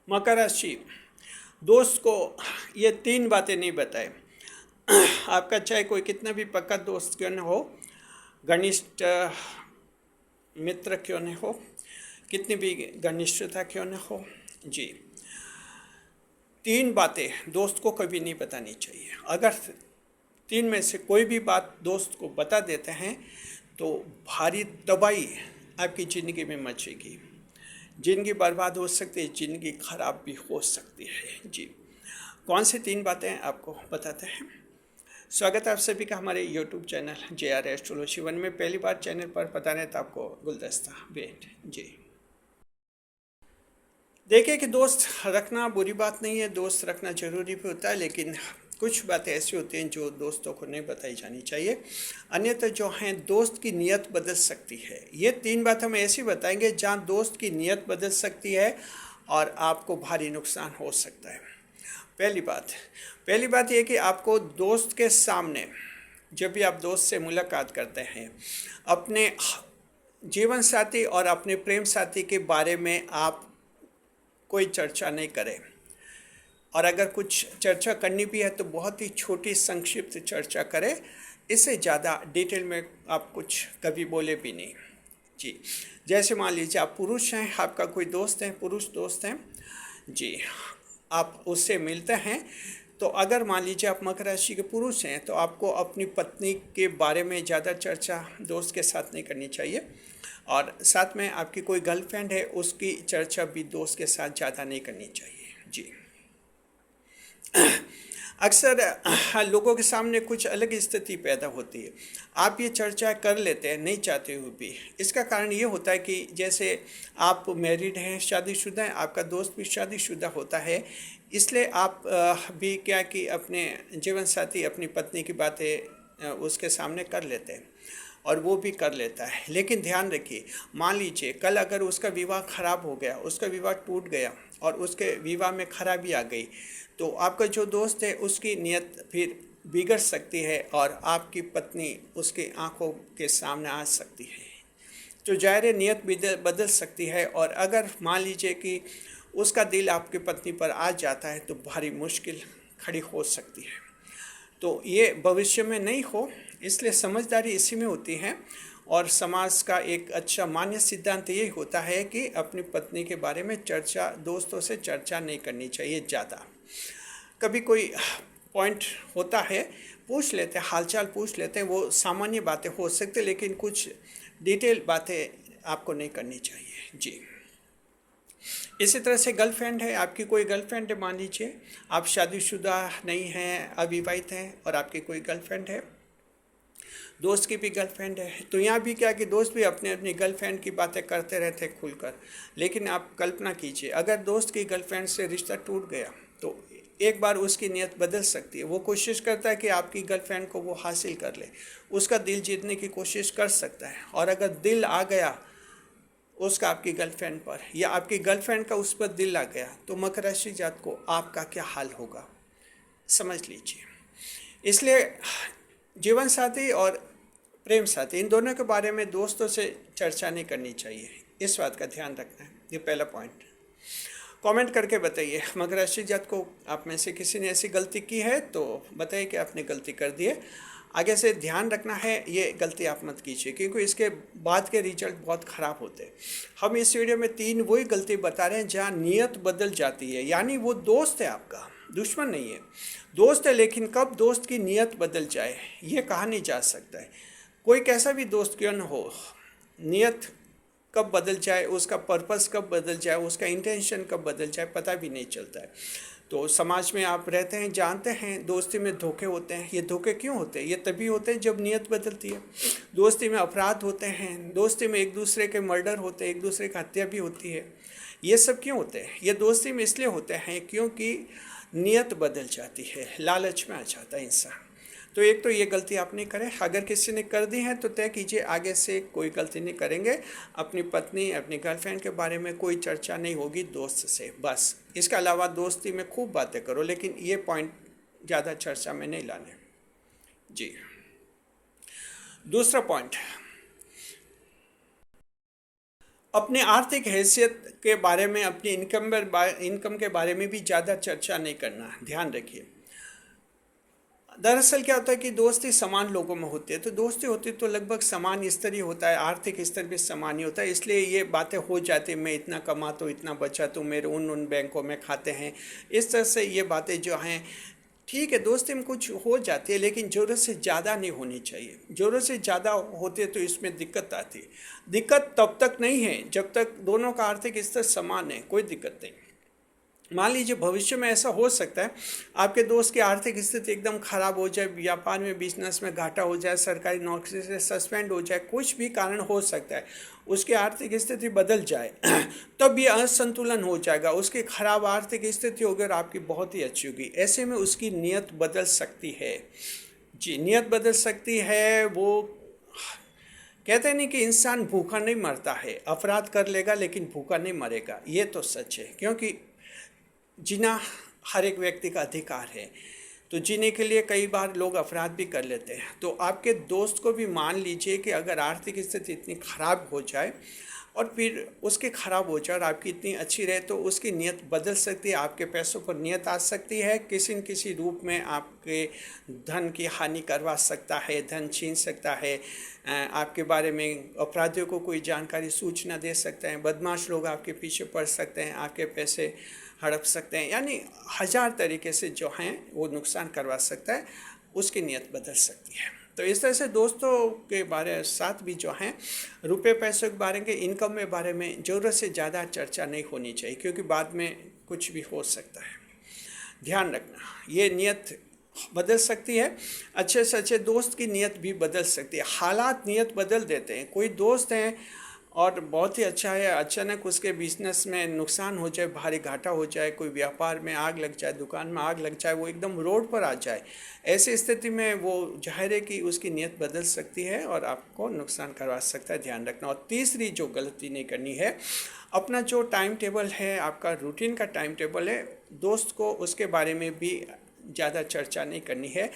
मकर राशि, दोस्त को ये तीन बातें नहीं बताए। आपका चाहे कोई कितना भी पक्का दोस्त क्यों न हो, घनिष्ठ मित्र क्यों न हो, कितनी भी घनिष्ठता क्यों न हो, जी, तीन बातें दोस्त को कभी नहीं बतानी चाहिए। अगर तीन में से कोई भी बात दोस्त को बता देते हैं तो भारी तबाही आपकी ज़िंदगी में मचेगी। ज़िंदगी बर्बाद हो सकती है, ज़िंदगी खराब भी हो सकती है। जी, कौन सी तीन बातें आपको बताते हैं। स्वागत है आप सभी का हमारे YouTube channel JR astrology one में। पहली बार चैनल पर पता नहीं तो आपको गुलदस्ता भेंट। जी, देखिए कि दोस्त रखना बुरी बात नहीं है, दोस्त रखना जरूरी भी होता है, लेकिन कुछ बातें ऐसी होती हैं जो दोस्तों को नहीं बताई जानी चाहिए, अन्यथा जो हैं दोस्त की नीयत बदल सकती है। ये तीन बात हम ऐसी बताएंगे जहाँ दोस्त की नीयत बदल सकती है और आपको भारी नुकसान हो सकता है। पहली बात यह कि आपको दोस्त के सामने जब भी आप दोस्त से मुलाकात करते हैं, अपने जीवन साथी और अपने प्रेम साथी के बारे में आप कोई चर्चा नहीं करें, और अगर कुछ चर्चा करनी भी है तो बहुत ही छोटी संक्षिप्त चर्चा करें। इससे ज़्यादा डिटेल में आप कुछ कभी बोले भी नहीं। जी, जैसे मान लीजिए आप पुरुष हैं, आपका कोई दोस्त है, पुरुष दोस्त हैं, जी, आप उससे मिलते हैं, तो अगर मान लीजिए आप मकर राशि के पुरुष हैं तो आपको अपनी पत्नी के बारे में ज़्यादा चर्चा दोस्त के साथ नहीं करनी चाहिए, और साथ में आपकी कोई गर्लफ्रेंड है उसकी चर्चा भी दोस्त के साथ ज़्यादा नहीं करनी चाहिए। जी, अक्सर लोगों के सामने कुछ अलग स्थिति पैदा होती है, आप ये चर्चा कर लेते हैं नहीं चाहते हुए भी। इसका कारण ये होता है कि जैसे आप मैरिड हैं, शादीशुदा हैं, आपका दोस्त भी शादीशुदा होता है, इसलिए आप भी क्या कि अपने जीवन साथी अपनी पत्नी की बातें उसके सामने कर लेते हैं और वो भी कर लेता है। लेकिन ध्यान रखिए, मान लीजिए कल अगर उसका विवाह खराब हो गया, उसका विवाह टूट गया और उसके विवाह में खराबी आ गई, तो आपका जो दोस्त है उसकी नीयत फिर बिगड़ सकती है और आपकी पत्नी उसकी आंखों के सामने आ सकती है। तो ज़ाहिर नीयत बदल सकती है, और अगर मान लीजिए कि उसका दिल आपकी पत्नी पर आ जाता है तो भारी मुश्किल खड़ी हो सकती है। तो ये भविष्य में नहीं हो, इसलिए समझदारी इसी में होती है। और समाज का एक अच्छा मान्य सिद्धांत ये होता है कि अपनी पत्नी के बारे में चर्चा दोस्तों से चर्चा नहीं करनी चाहिए ज़्यादा। कभी कोई पॉइंट होता है, पूछ लेते हैं, हालचाल पूछ लेते हैं, वो सामान्य बातें हो सकती है, लेकिन कुछ डिटेल बातें आपको नहीं करनी चाहिए। जी, इसी तरह से गर्लफ्रेंड है, आपकी कोई गर्लफ्रेंड है, मान लीजिए आप शादीशुदा नहीं हैं, अविवाहित हैं, और आपकी कोई गर्लफ्रेंड है, दोस्त की भी गर्लफ्रेंड है, तो यहाँ भी क्या कि दोस्त भी अपने अपनी गर्लफ्रेंड की बातें करते रहते खुलकर। लेकिन आप कल्पना कीजिए अगर दोस्त की गर्लफ्रेंड से रिश्ता टूट गया तो एक बार उसकी नीयत बदल सकती है। वो कोशिश करता है कि आपकी गर्लफ्रेंड को वो हासिल कर ले, उसका दिल जीतने की कोशिश कर सकता है, और अगर दिल आ गया उसका आपकी गर्लफ्रेंड पर, या आपकी गर्लफ्रेंड का उस पर दिल आ गया, तो मकर राशि जात को आपका क्या हाल होगा समझ लीजिए। इसलिए जीवन साथी और प्रेम साथी इन दोनों के बारे में दोस्तों से चर्चा नहीं करनी चाहिए, इस बात का ध्यान रखना है। ये पहला पॉइंट। कमेंट करके बताइए मकर राशि जात को आप में से किसी ने ऐसी गलती की है तो बताइए कि आपने गलती कर दी है। आगे से ध्यान रखना है, ये गलती आप मत कीजिए, क्योंकि इसके बाद के रिजल्ट बहुत ख़राब होते हैं। हम इस वीडियो में तीन वही गलती बता रहे हैं जहाँ नीयत बदल जाती है, यानी वो दोस्त है आपका, दुश्मन नहीं है, दोस्त है, लेकिन कब दोस्त की नीयत बदल जाए ये कहा नहीं जा सकता है। कोई कैसा भी दोस्त क्यों न हो, नीयत कब बदल जाए, उसका पर्पस कब बदल जाए, उसका इंटेंशन कब बदल जाए पता भी नहीं चलता है। तो समाज में आप रहते हैं, जानते हैं दोस्ती में धोखे होते हैं। ये धोखे क्यों होते हैं? ये तभी होते हैं जब नीयत बदलती है। दोस्ती में अपराध होते हैं, दोस्ती में एक दूसरे के मर्डर होते हैं, एक दूसरे की हत्या भी होती है। ये सब क्यों होते हैं? ये दोस्ती में इसलिए होते हैं क्योंकि नीयत बदल जाती है, लालच में आ जाता है इंसान। तो एक तो ये गलती आप नहीं करें। अगर किसी ने कर दी है तो तय कीजिए आगे से कोई गलती नहीं करेंगे। अपनी पत्नी अपनी गर्लफ्रेंड के बारे में कोई चर्चा नहीं होगी दोस्त से, बस। इसके अलावा दोस्ती में खूब बातें करो, लेकिन ये पॉइंट ज़्यादा चर्चा में नहीं लाने। जी, दूसरा पॉइंट, अपने आर्थिक हैसियत के बारे में, अपनी इनकम के बारे में भी ज़्यादा चर्चा नहीं करना, ध्यान रखिए। दरअसल क्या होता है कि दोस्ती समान लोगों में होती है, तो दोस्ती होती है तो लगभग समान स्तर ही होता है, आर्थिक स्तर भी समान ही होता है, इसलिए ये बातें हो जाती हैं, मैं इतना कमाता हूँ, इतना बचा तो मेरे उन बैंकों में खाते हैं, इस तरह से ये बातें जो हैं, ठीक है दोस्ती में कुछ हो जाती है, लेकिन ज़रूरत से ज़्यादा नहीं होनी चाहिए। ज़रूरत से ज़्यादा होती है तो इसमें दिक्कत आती है। दिक्कत तब तक नहीं है जब तक दोनों का आर्थिक स्तर समान है, कोई दिक्कत नहीं। मान लीजिए भविष्य में ऐसा हो सकता है आपके दोस्त की आर्थिक स्थिति एकदम खराब हो जाए, व्यापार में, बिजनेस में घाटा हो जाए, सरकारी नौकरी से सस्पेंड हो जाए, कुछ भी कारण हो सकता है, उसकी आर्थिक स्थिति बदल जाए तब ये असंतुलन हो जाएगा। उसकी खराब आर्थिक स्थिति होगी और आपकी बहुत ही अच्छी होगी, ऐसे में उसकी नीयत बदल सकती है। जी, नीयत बदल सकती है। वो कहते हैं नहीं कि इंसान भूखा नहीं मरता है, अपराध कर लेगा लेकिन भूखा नहीं मरेगा, ये तो सच है, क्योंकि जीना हर एक व्यक्ति का अधिकार है। तो जीने के लिए कई बार लोग अपराध भी कर लेते हैं। तो आपके दोस्त को भी मान लीजिए कि अगर आर्थिक स्थिति इतनी खराब हो जाए और फिर उसके खराब हो जाए और आपकी इतनी अच्छी रहे, तो उसकी नीयत बदल सकती है, आपके पैसों पर नीयत आ सकती है, किसी न किसी रूप में आपके धन की हानि करवा सकता है, धन छीन सकता है, आपके बारे में अपराधियों को कोई जानकारी, सूचना दे सकते हैं, बदमाश लोग आपके पीछे पड़ सकते हैं, आपके पैसे हड़प सकते हैं, यानी हज़ार तरीके से जो हैं वो नुकसान करवा सकता है, उसकी नीयत बदल सकती है। तो इस तरह से दोस्तों के बारे साथ भी जो हैं रुपए पैसों के बारे में, इनकम के बारे में ज़रूरत से ज़्यादा चर्चा नहीं होनी चाहिए, क्योंकि बाद में कुछ भी हो सकता है। ध्यान रखना, ये नीयत बदल सकती है। अच्छे से अच्छे दोस्त की नीयत भी बदल सकती है, हालात नीयत बदल देते हैं। कोई दोस्त हैं और बहुत ही अच्छा है, अचानक उसके बिजनेस में नुकसान हो जाए, भारी घाटा हो जाए, कोई व्यापार में आग लग जाए, दुकान में आग लग जाए, वो एकदम रोड पर आ जाए, ऐसी स्थिति में वो जाहिर है कि उसकी नीयत बदल सकती है और आपको नुकसान करवा सकता है, ध्यान रखना। और तीसरी जो गलती नहीं करनी है, अपना जो टाइम टेबल है, आपका रूटीन का टाइम टेबल है, दोस्त को उसके बारे में भी ज़्यादा चर्चा नहीं करनी है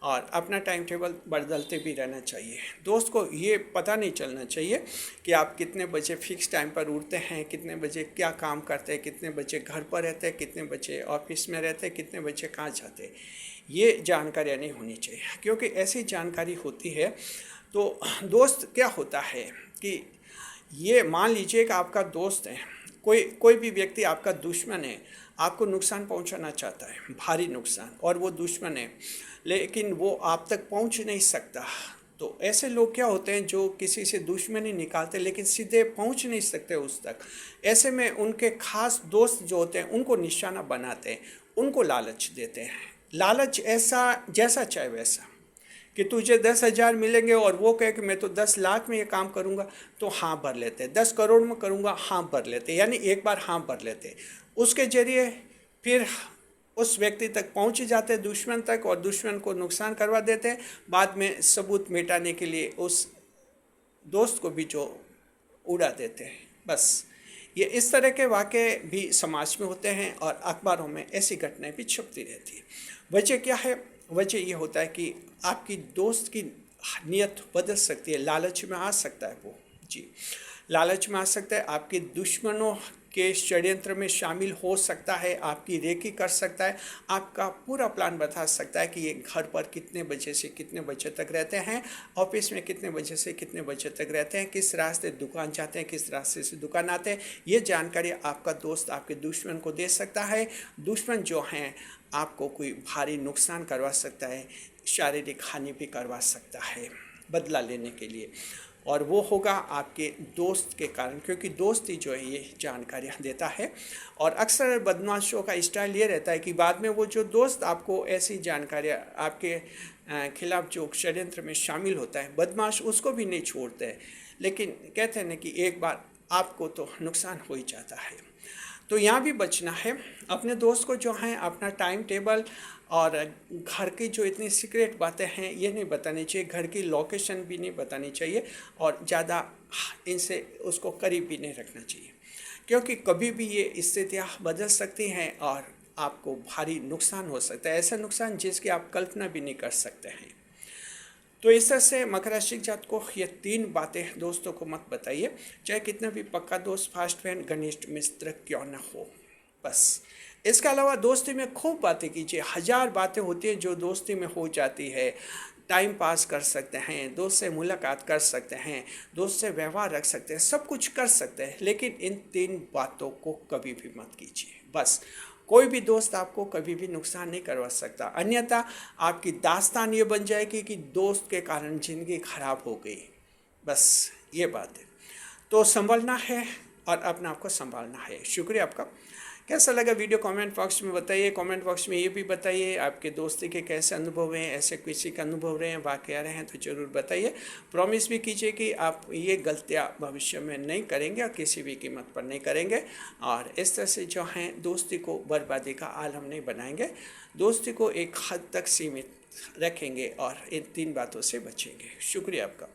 और अपना टाइम टेबल बदलते भी रहना चाहिए। दोस्त को ये पता नहीं चलना चाहिए कि आप कितने बजे फिक्स टाइम पर उठते हैं, कितने बजे क्या काम करते हैं, कितने बजे घर पर रहते हैं, कितने बजे ऑफिस में रहते हैं, कितने बजे कहाँ जाते हैं, ये जानकारियाँ नहीं होनी चाहिए, क्योंकि ऐसी जानकारी होती है तो दोस्त क्या होता है कि ये मान लीजिए कि आपका दोस्त है, कोई भी व्यक्ति आपका दुश्मन है, आपको नुकसान पहुंचाना चाहता है, भारी नुकसान, और वो दुश्मन है लेकिन वो आप तक पहुंच नहीं सकता। तो ऐसे लोग क्या होते हैं जो किसी से दुश्मनी निकालते लेकिन सीधे पहुंच नहीं सकते उस तक। ऐसे में उनके खास दोस्त जो होते हैं उनको निशाना बनाते हैं, उनको लालच देते हैं। लालच ऐसा जैसा चाहे वैसा, कि तुझे 10,000 मिलेंगे और वो कहे कि मैं तो 10 लाख में ये काम करूँगा, तो हाँ भर लेते, 10 करोड़ में करूँगा, हाँ भर लेते, यानी एक बार हाँ भर लेते, उसके जरिए फिर उस व्यक्ति तक पहुँच जाते, दुश्मन तक, और दुश्मन को नुकसान करवा देते। बाद में सबूत मिटाने के लिए उस दोस्त को भी जो उड़ा देते हैं। बस ये इस तरह के वाक़े भी समाज में होते हैं और अखबारों में ऐसी घटनाएं भी छपती रहती है। वजह क्या है? वजह ये होता है कि आपकी दोस्त की नीयत बदल सकती है, लालच में आ सकता है वो। जी, लालच में आ सकता है, आपके दुश्मनों के षड्यंत्र में शामिल हो सकता है, आपकी रेकी कर सकता है, आपका पूरा प्लान बता सकता है कि ये घर पर कितने बजे से कितने बजे तक रहते हैं, ऑफिस में कितने बजे से कितने बजे तक रहते हैं, किस रास्ते दुकान जाते हैं, किस रास्ते से दुकान आते हैं। ये जानकारी आपका दोस्त आपके दुश्मन को दे सकता है। दुश्मन जो हैं आपको कोई भारी नुकसान करवा सकता है, शारीरिक हानि भी करवा सकता है बदला लेने के लिए, और वो होगा आपके दोस्त के कारण, क्योंकि दोस्त ही जो है ये जानकारियाँ देता है। और अक्सर बदमाशों का स्टाइल ये रहता है कि बाद में वो जो दोस्त आपको ऐसी जानकारियाँ आपके खिलाफ जो षड्यंत्र में शामिल होता है, बदमाश उसको भी नहीं छोड़ते हैं, लेकिन कहते हैं ना कि एक बार आपको तो नुकसान हो ही जाता है। तो यहाँ भी बचना है। अपने दोस्त को जो है अपना टाइम टेबल और घर की जो इतनी सीक्रेट बातें हैं ये नहीं बतानी चाहिए, घर की लोकेशन भी नहीं बतानी चाहिए, और ज़्यादा इनसे उसको करीब भी नहीं रखना चाहिए, क्योंकि कभी भी ये स्थितियाँ बदल सकती हैं और आपको भारी नुकसान हो सकता है, ऐसा नुकसान जिसकी आप कल्पना भी नहीं कर सकते हैं। तो इस तरह से मकर राशि के जात को ये 3 बातें दोस्तों को मत बताइए, चाहे कितना भी पक्का दोस्त, फास्ट फ्रेंड, घनिष्ठ मित्र क्यों न हो। बस इसके अलावा दोस्ती में खूब बातें कीजिए। 1000 बातें होती हैं जो दोस्ती में हो जाती है। टाइम पास कर सकते हैं, दोस्त से मुलाकात कर सकते हैं, दोस्त से व्यवहार रख सकते हैं, सब कुछ कर सकते हैं, लेकिन इन 3 बातों को कभी भी मत कीजिए। बस कोई भी दोस्त आपको कभी भी नुकसान नहीं करवा सकता, अन्यथा आपकी दास्तान ये बन जाएगी कि दोस्त के कारण ज़िंदगी खराब हो गई। बस ये बात है। तो संभलना है और अपने आप को संभालना है। शुक्रिया आपका। कैसा लगा वीडियो कमेंट बॉक्स में बताइए। कमेंट बॉक्स में ये भी बताइए आपके दोस्ती के कैसे अनुभव हैं, ऐसे किसी का अनुभव रहे हैं, वाकया रहे हैं तो ज़रूर बताइए। प्रॉमिस भी कीजिए कि आप ये गलतियाँ भविष्य में नहीं करेंगे और किसी भी कीमत पर नहीं करेंगे, और इस तरह से जो हैं दोस्ती को बर्बादी का आलम नहीं बनाएंगे, दोस्ती को एक हद तक सीमित रखेंगे और इन 3 बातों से बचेंगे। शुक्रिया आपका।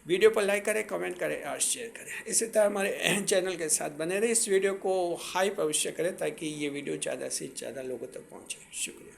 वीडियो पर लाइक करें, कमेंट करें और शेयर करें। इसी तरह हमारे चैनल के साथ बने रहे। इस वीडियो को हाइप अवश्य करें ताकि ये वीडियो ज़्यादा से ज़्यादा लोगों तक पहुँचे। शुक्रिया।